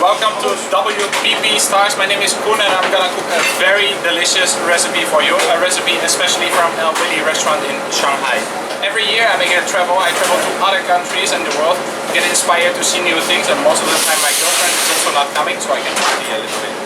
welcome to WPP Stars. My name is Koen and I'm gonna cook a very delicious recipe for you. A recipe especially from a Willy restaurant in Shanghai. Every year I travel to other countries in the world, get inspired to see new things, and most of the time my girlfriend is also not coming, so I can party a little bit.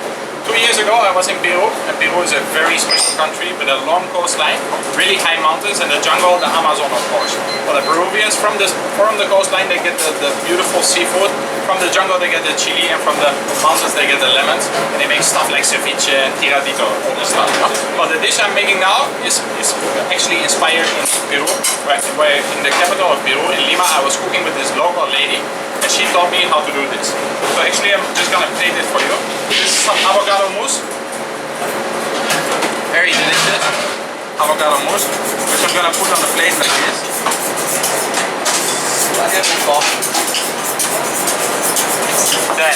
2 years ago I was in Peru, and Peru is a very special country with a long coastline, really high mountains, and the jungle, the Amazon of course. Well, the Peruvians from the coastline they get the beautiful seafood, from the jungle they get the chili, and from the mountains they get the lemons, and they make stuff like ceviche and tiradito, all this stuff. Well, the dish I'm making now is actually inspired in Peru, where in the capital of Peru, in Lima, I was cooking with this local lady, and she taught me how to do this. So actually I'm just gonna plate it for you. This is some avocado mousse. Very delicious avocado mousse, which I'm gonna put on the plate like this. Then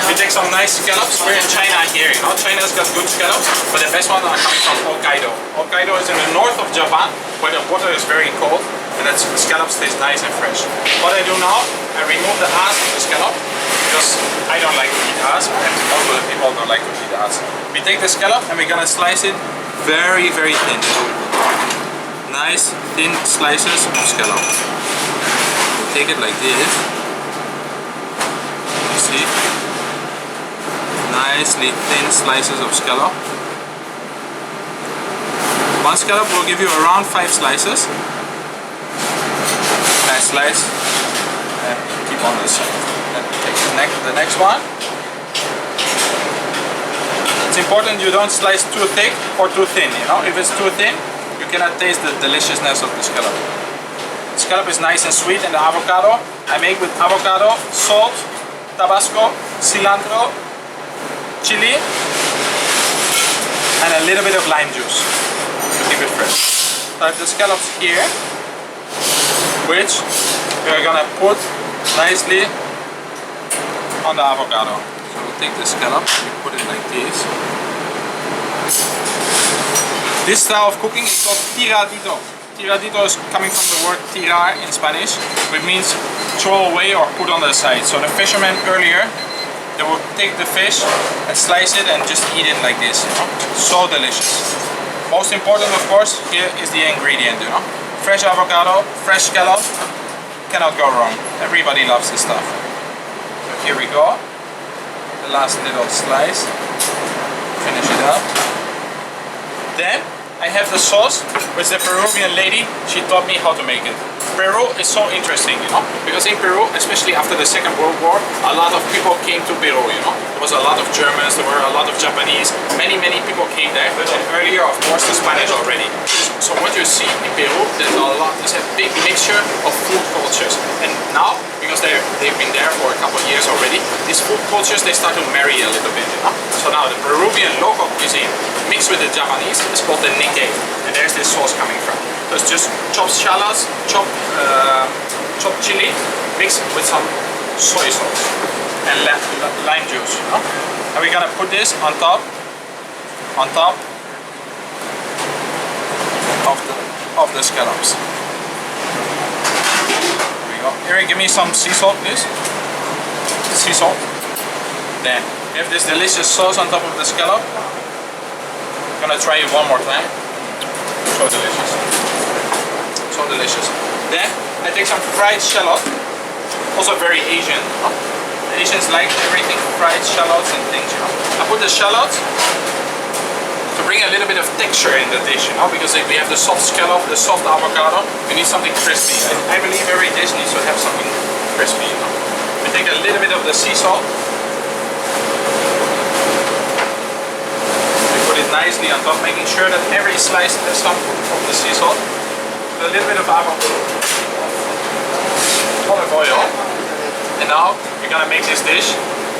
we take some nice scallops. We're in China here, you know. China's got good scallops, but the best ones are coming from Hokkaido. Hokkaido is in the north of Japan, where the water is very cold, and the scallops taste nice and fresh. What I do now, I remove the ass of the scallop, because I don't like to eat ass, and most of the people don't like to eat ass. We take the scallop and we're gonna slice it very, very thin. Nice thin slices of scallop. We take it like this. You see? Nicely thin slices of scallop. One scallop will give you around 5 slices. Nice slice. And keep on this side. Then take the next one. It's important you don't slice too thick or too thin, you know. If it's too thin, you cannot taste the deliciousness of the scallop. The scallop is nice and sweet, and the avocado I make with avocado, salt, Tabasco, cilantro, chili, and a little bit of lime juice to keep it fresh. So I have the scallops here, which we're gonna put nicely on the avocado. So we take the scallop and we put it like this. This style of cooking is called tiradito. Tiradito is coming from the word tirar in Spanish, which means throw away or put on the side. So the fishermen earlier, they will take the fish and slice it and just eat it like this, you know? So delicious. Most important, of course, here is the ingredient, you know? Fresh avocado, fresh scallop, cannot go wrong. Everybody loves this stuff. So here we go. The last little slice. Finish it up. Then I have the sauce, which the Peruvian lady, she taught me how to make it. Peru is so interesting, you know, because in Peru, especially after the Second World War, a lot of people came to Peru, you know. There was a lot of Germans, there were a lot of Japanese, many people came there, but earlier, of course, the Spanish already. So what you see in Peru, there's a big mixture of food cultures. And now, because they've been there for a couple of years already, these food cultures, they start to marry a little bit, you know. So now the Peruvian local cuisine mixed with the Japanese is called the Nikkei, and there's this sauce coming from. So it's just chopped shallots, chopped chili, mixed with some soy sauce and lime juice, you know. And we're gonna put this on top of the scallops. There we go. Eric, give me some sea salt, please. Sea salt. Then we have this delicious sauce on top of the scallop. I'm gonna try it one more time. So delicious. So delicious. Then I take some fried shallot, also very Asian. Huh? Asians like everything fried shallots and things, you know. I put the shallots to bring a little bit of texture in the dish, you know, because if we have the soft scallop, the soft avocado, we need something crispy. I believe every dish needs to have something crispy, you know. We take a little bit of the sea salt. We put it nicely on top, making sure that every slice has some of the sea salt. A little bit of olive oil, and now we're gonna make this dish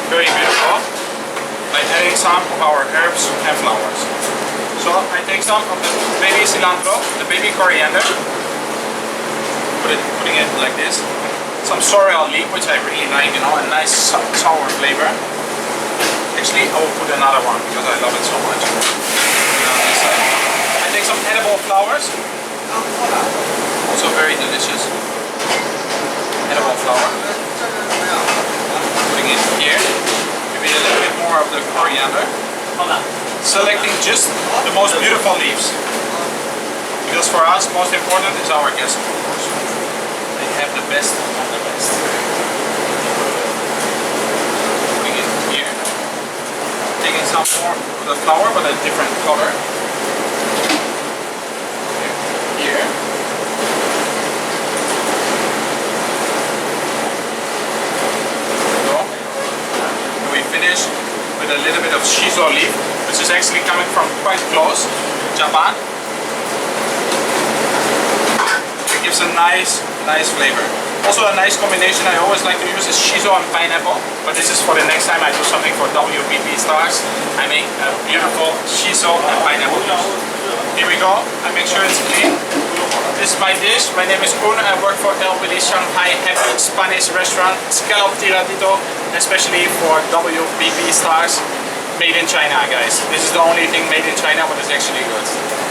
very beautiful by adding some of our herbs and flowers. So I take some of the baby cilantro, the baby coriander, putting it like this. Some sorrel leaf, which I really like, you know, a nice sour flavor. Actually, I will put another one because I love it so much. I take some edible flowers. Also very delicious. Edible flower. Putting it here. of the coriander. Selecting just the most beautiful leaves. Because for us, most important is our guests, of course. They have the best of the best. Putting it here. Taking some more of the flour, but a different color. Here. We finish with a little bit of shiso leaf, which is actually coming from quite close, Japan. It gives a nice flavor. Also a nice combination I always like to use is shiso and pineapple, but this is for the next time I do something for WPP stars. I make a beautiful shiso and pineapple juice. Here we go, I make sure it's clean. This is my dish. My name is Koen. I work for Willy Shanghai Happy Spanish restaurant. Scallop tiradito, especially for WPP stars. Made in China, guys. This is the only thing made in China, but it's actually good.